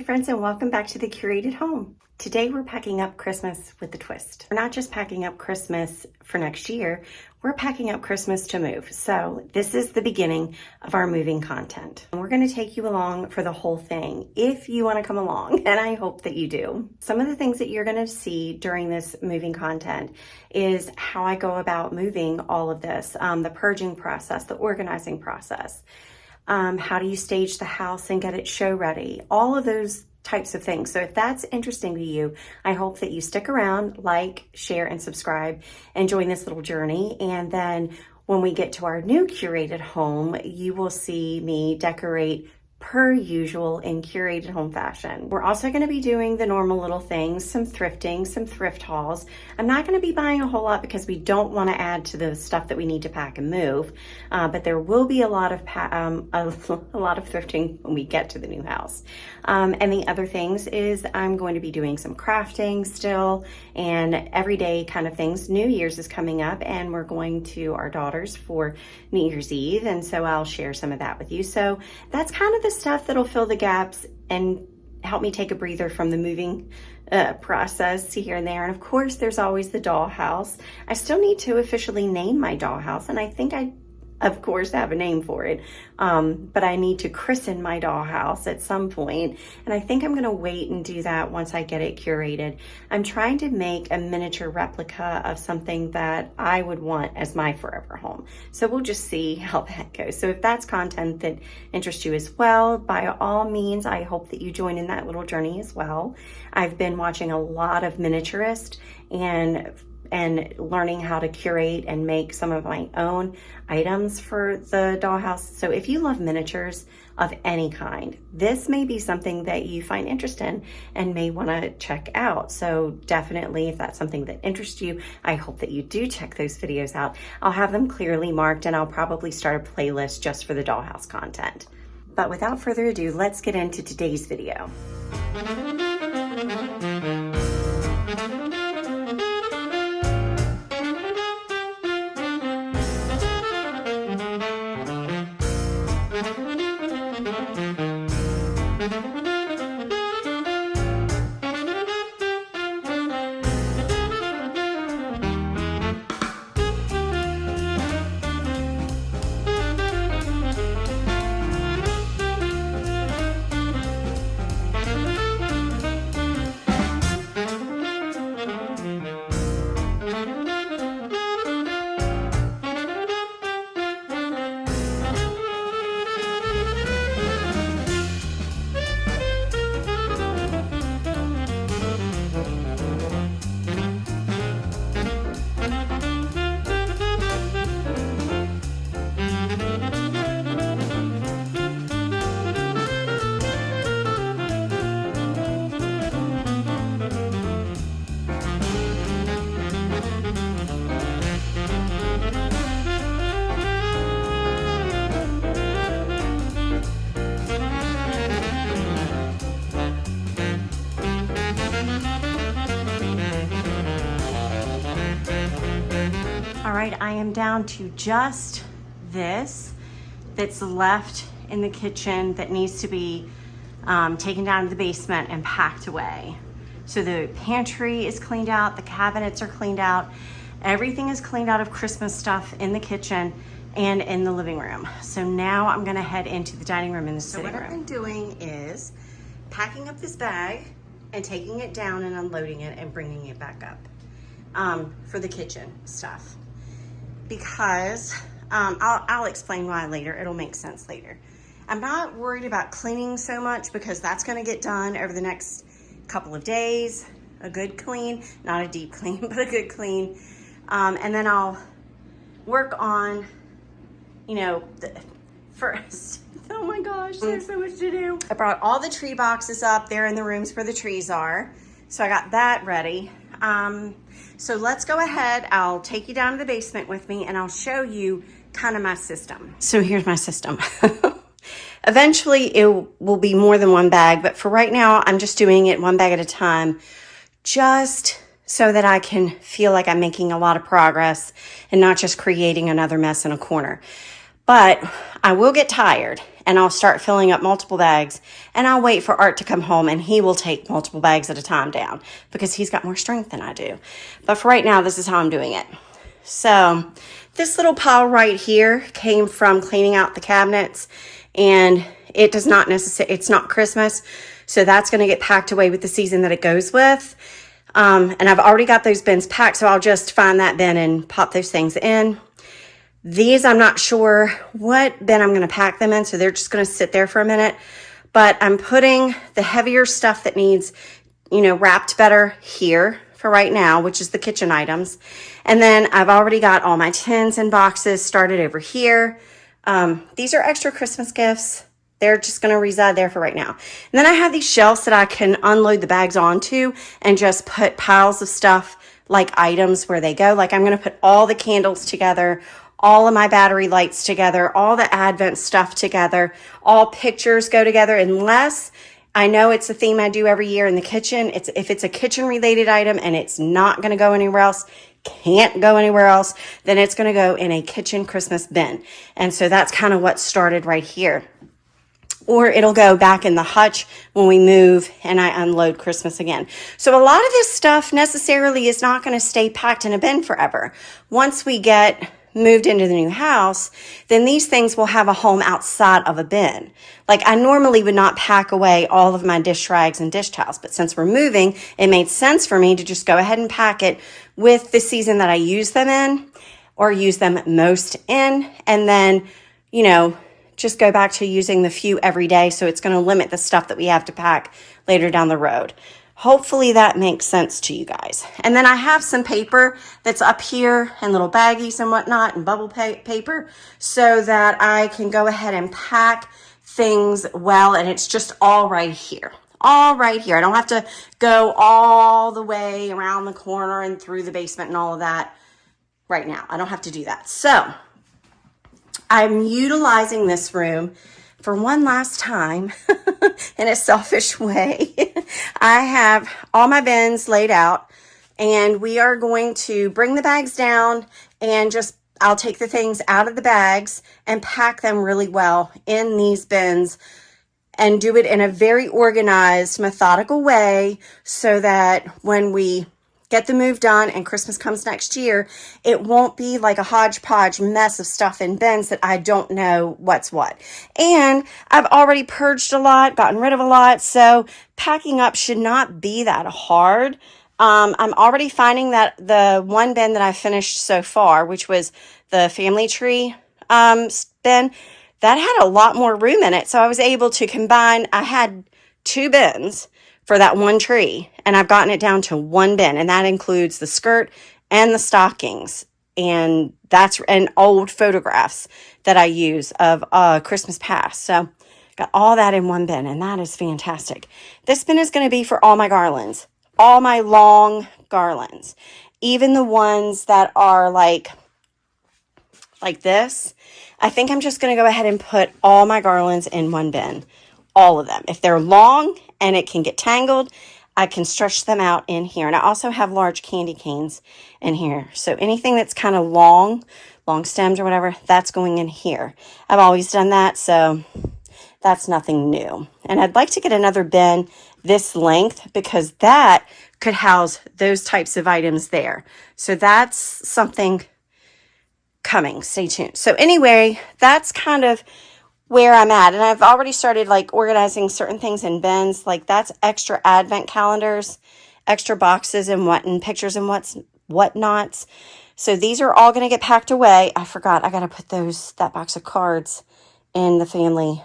friends, and welcome back to the Curated Home. Today we're packing up Christmas with a twist. We're not just packing up Christmas for next year, we're packing up Christmas to move. So this is the beginning of our moving content. And we're going to take you along for the whole thing if you want to come along, and I hope that you do. Some of the things that you're going to see during this moving content is how I go about moving all of this, the purging process, the organizing process. How do you stage the house and get it show ready? All of those types of things. So if that's interesting to you, I hope that you stick around, like, share, and subscribe, and join this little journey. And then when we get to our new curated home, you will see me decorate per usual in curated home fashion. We're also going to be doing the normal little things, some thrifting, some thrift hauls. I'm not going to be buying a whole lot because we don't want to add to the stuff that we need to pack and move, but there will be a lot of thrifting when we get to the new house. And the other things is I'm going to be doing some crafting still and everyday kind of things. New Year's is coming up and we're going to our daughter's for New Year's Eve, and so I'll share some of that with you. So that's kind of the stuff that'll fill the gaps and help me take a breather from the moving process here and there. And of course, there's always the dollhouse. I still need to officially name my dollhouse, and I think I, of course, have a name for it. But I need to christen my dollhouse at some point, and I think I'm going to wait and do that once I get it curated. I'm trying to make a miniature replica of something that I would want as my forever home. So we'll just see how that goes. So if that's content that interests you as well, by all means, I hope that you join in that little journey as well. I've been watching a lot of miniaturists and learning how to curate and make some of my own items for the dollhouse. So if you love miniatures of any kind, this may be something that you find interest in and may want to check out. So definitely, if that's something that interests you, I hope that you do check those videos out. I'll have them clearly marked, and I'll probably start a playlist just for the dollhouse content. But without further ado, let's get into today's video. All right, I am down to just this that's left in the kitchen that needs to be taken down to the basement and packed away. So the pantry is cleaned out, the cabinets are cleaned out, everything is cleaned out of Christmas stuff in the kitchen and in the living room. So now I'm gonna head into the dining room and the sitting room. So what I've been doing is packing up this bag and taking it down and unloading it and bringing it back up for the kitchen stuff. Because I'll explain why later. It'll make sense later. I'm not worried about cleaning so much because that's going to get done over the next couple of days. A good clean, not a deep clean, but a good clean. And then I'll work on, first. Oh my gosh, there's so much to do. I brought all the tree boxes up there in the rooms where the trees are. So I got that ready. So let's go ahead. I'll take you down to the basement with me and I'll show you kind of my system. So here's my system. Eventually it will be more than one bag, but for right now, I'm just doing it one bag at a time, just so that I can feel like I'm making a lot of progress and not just creating another mess in a corner. But I will get tired and I'll start filling up multiple bags, and I'll wait for Art to come home and he will take multiple bags at a time down because he's got more strength than I do. But for right now, this is how I'm doing it. So this little pile right here came from cleaning out the cabinets, and it does not necessarily, it's not Christmas. So that's going to get packed away with the season that it goes with. And I've already got those bins packed, so I'll just find that bin and pop those things in. These, I'm not sure what bin I'm going to pack them in, so they're just going to sit there for a minute. But I'm putting the heavier stuff that needs, wrapped better here for right now, which is the kitchen items. And then I've already got all my tins and boxes started over here. These are extra Christmas gifts. They're just going to reside there for right now. And then I have these shelves that I can unload the bags onto and just put piles of stuff like items where they go. Like I'm going to put all the candles together, all of my battery lights together, all the Advent stuff together, all pictures go together, unless I know it's a theme I do every year in the kitchen. If it's a kitchen related item and it's not going to go anywhere else, can't go anywhere else, then it's going to go in a kitchen Christmas bin. And so that's kind of what started right here. Or it'll go back in the hutch when we move and I unload Christmas again. So a lot of this stuff necessarily is not going to stay packed in a bin forever. Once we get moved into the new house, then these things will have a home outside of a bin. Like I normally would not pack away all of my dish rags and dish towels, but since we're moving, it made sense for me to just go ahead and pack it with the season that I use them in or use them most in, and then, just go back to using the few every day. So it's going to limit the stuff that we have to pack later down the road. Hopefully that makes sense to you guys. And then I have some paper that's up here and little baggies and whatnot and bubble paper so that I can go ahead and pack things well. And it's just all right here. All right here. I don't have to go all the way around the corner and through the basement and all of that right now. I don't have to do that. So I'm utilizing this room for one last time in a selfish way. I have all my bins laid out, and we are going to bring the bags down and I'll take the things out of the bags and pack them really well in these bins and do it in a very organized, methodical way so that when we get the move done and Christmas comes next year, it won't be like a hodgepodge mess of stuff in bins that I don't know what's what. And I've already purged a lot, gotten rid of a lot, so packing up should not be that hard. I'm already finding that the one bin that I finished so far, which was the family tree bin, that had a lot more room in it. So I was able to combine, I had 2 bins for that one tree, and I've gotten it down to 1 bin, and that includes the skirt and the stockings, and old photographs that I use of Christmas past. So got all that in 1 bin, and that is fantastic. This bin is going to be for all my garlands, all my long garlands, even the ones that are like this. I think I'm just going to go ahead and put all my garlands in 1 bin, all of them. If they're long and it can get tangled, I can stretch them out in here. And I also have large candy canes in here. So anything that's kind of long stems or whatever, that's going in here. I've always done that, so that's nothing new. And I'd like to get another bin this length because that could house those types of items there. So that's something coming. Stay tuned. So anyway, that's kind of where I'm at. And I've already started organizing certain things in bins. Like that's extra Advent calendars, extra boxes and pictures and whatnots. So these are all going to get packed away. I forgot. I got to put that box of cards in the family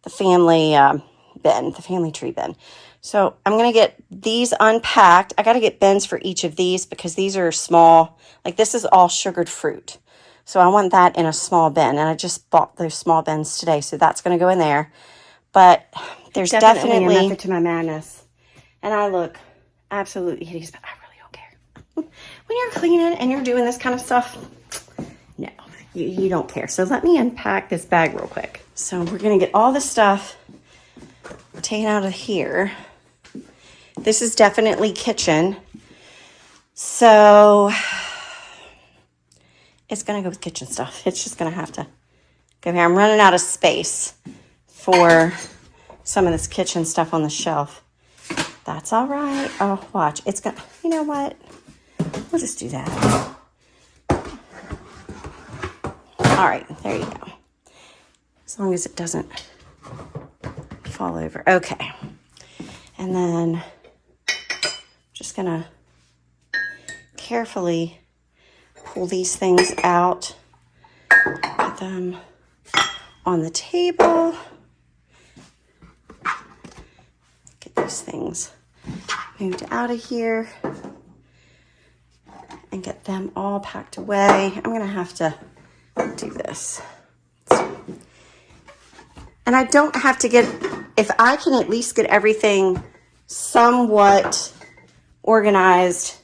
bin, the family tree bin. So I'm going to get these unpacked. I got to get bins for each of these because these are small. Like this is all sugared fruit. So I want that in a small bin, and I just bought those small bins today, so that's going to go in there. But there's definitely a method to my madness, and I look absolutely hideous, but I really don't care. When you're cleaning and you're doing this kind of stuff, no, you don't care. So let me unpack this bag real quick. So we're going to get all this stuff taken out of here. This is definitely kitchen, so it's going to go with kitchen stuff. It's just going to have to Okay, I'm running out of space for some of this kitchen stuff on the shelf. That's all right. Oh, watch. It's got, you know what? We'll just do that. All right, there you go. As long as it doesn't fall over. Okay. And then just gonna carefully pull these things out, put them on the table. Get these things moved out of here and get them all packed away. I'm gonna have to do this. And I don't have to get, if I can at least get everything somewhat organized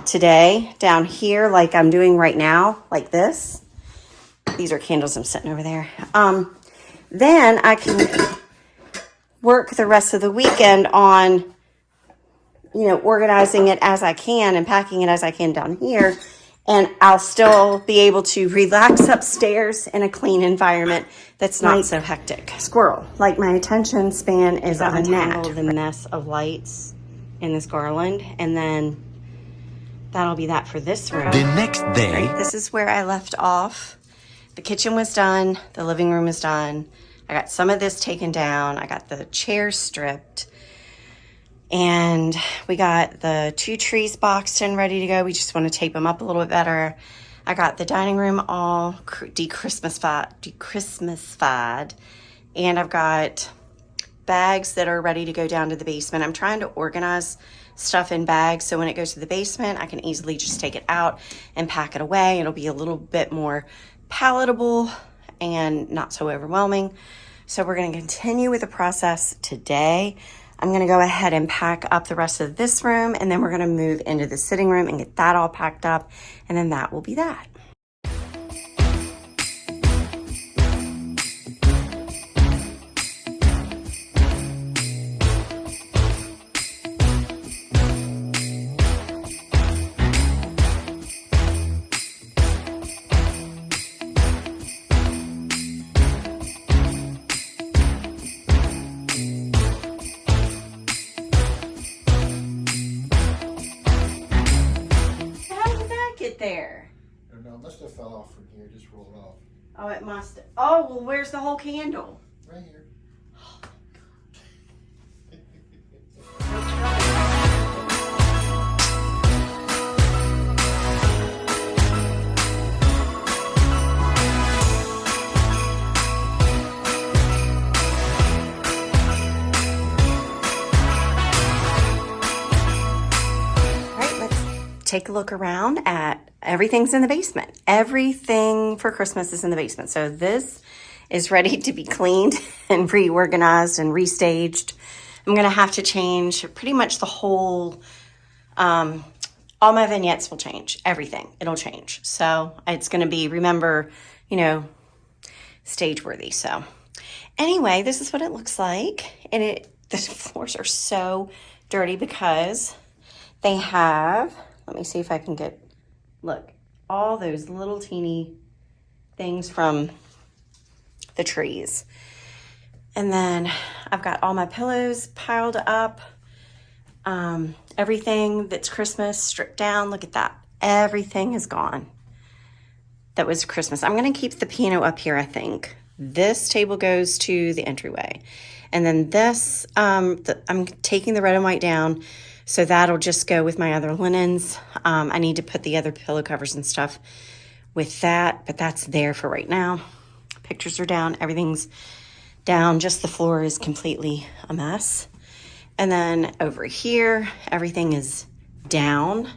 today down here like I'm doing right now, like this. These are candles I'm setting over there. Then I can work the rest of the weekend on, you know, organizing it as I can and packing it as I can down here. And I'll still be able to relax upstairs in a clean environment that's not so hectic. Squirrel, like my attention span is on a gnat. The mess of lights in this garland, and then that'll be that for this room. The next day, this is where I left off. The kitchen was done. The living room is done. I got some of this taken down. I got the chairs stripped. And we got the 2 trees boxed and ready to go. We just want to tape them up a little bit better. I got the dining room all de-Christmas-fied. And I've got bags that are ready to go down to the basement. I'm trying to organize stuff in bags so when it goes to the basement, I can easily just take it out and pack it away. It'll be a little bit more palatable and not so overwhelming. So we're going to continue with the process today. I'm going to go ahead and pack up the rest of this room, and then we're going to move into the sitting room and get that all packed up, and then that will be that. There. I don't know, it must have fell off from here, just rolled off. Oh, it must. Oh, well, where's the whole candle? Right here. Oh, my God. Take a look around at everything's in the basement. Everything for Christmas is in the basement. So this is ready to be cleaned and reorganized and restaged. I'm going to have to change pretty much the whole, all my vignettes will change. Everything, it'll change. So it's going to be, remember, you know, stage worthy. So anyway, this is what it looks like. And the floors are so dirty because they have, let me see if I can get, look, all those little teeny things from the trees. And then I've got all my pillows piled up. Everything that's Christmas stripped down. Look at that. Everything is gone. That was Christmas. I'm going to keep the piano up here, I think. This table goes to the entryway. And then this, I'm taking the red and white down. So that'll just go with my other linens. I need to put the other pillow covers and stuff with that, but that's there for right now. Pictures are down, everything's down, just the floor is completely a mess. And then over here, everything is down.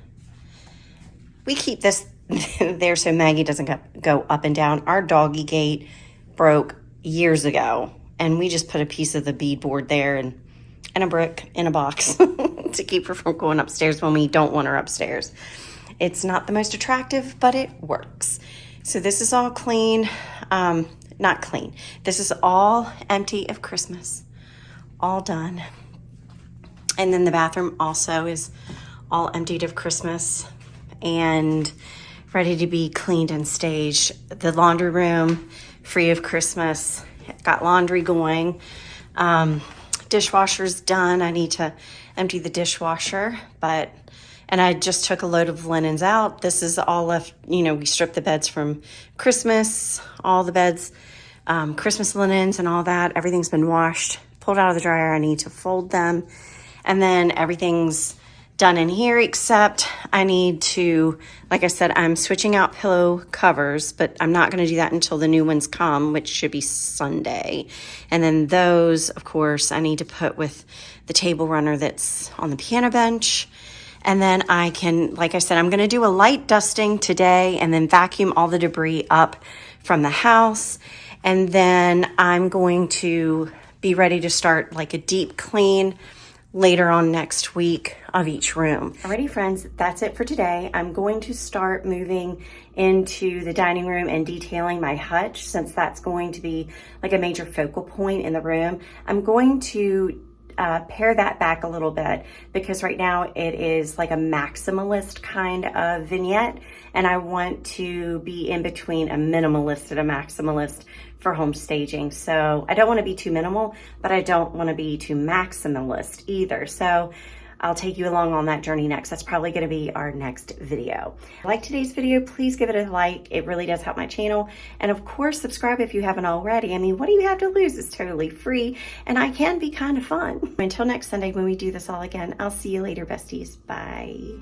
We keep this there so Maggie doesn't go up and down. Our doggy gate broke years ago, and we just put a piece of the beadboard there and a brick in a box to keep her from going upstairs when we don't want her upstairs. It's not the most attractive, but it works. So this is all clean, not clean. This is all empty of Christmas, all done. And then the bathroom also is all emptied of Christmas and ready to be cleaned and staged. The laundry room free of Christmas. Got laundry going. Dishwasher's done. I need to empty the dishwasher, and I just took a load of linens out. This is all left, you know, we stripped the beds from Christmas, all the beds, Christmas linens and all that. Everything's been washed, pulled out of the dryer. I need to fold them. And then everything's done in here, except I need to, like I said, I'm switching out pillow covers, but I'm not going to do that until the new ones come, which should be Sunday. And then those, of course, I need to put with the table runner that's on the piano bench. And then I can, like I said, I'm going to do a light dusting today and then vacuum all the debris up from the house. And then I'm going to be ready to start like a deep clean later on next week of each room. Alrighty, friends, that's it for today. I'm going to start moving into the dining room and detailing my hutch, since that's going to be like a major focal point in the room. I'm going to pare that back a little bit, because right now it is like a maximalist kind of vignette, and I want to be in between a minimalist and a maximalist for home staging. So I don't want to be too minimal, but I don't want to be too maximalist either. So I'll take you along on that journey next. That's probably going to be our next video. If you like today's video, please give it a like. It really does help my channel. And of course, subscribe if you haven't already. I mean, what do you have to lose? It's totally free, and I can be kind of fun. Until next Sunday when we do this all again, I'll see you later, besties. Bye.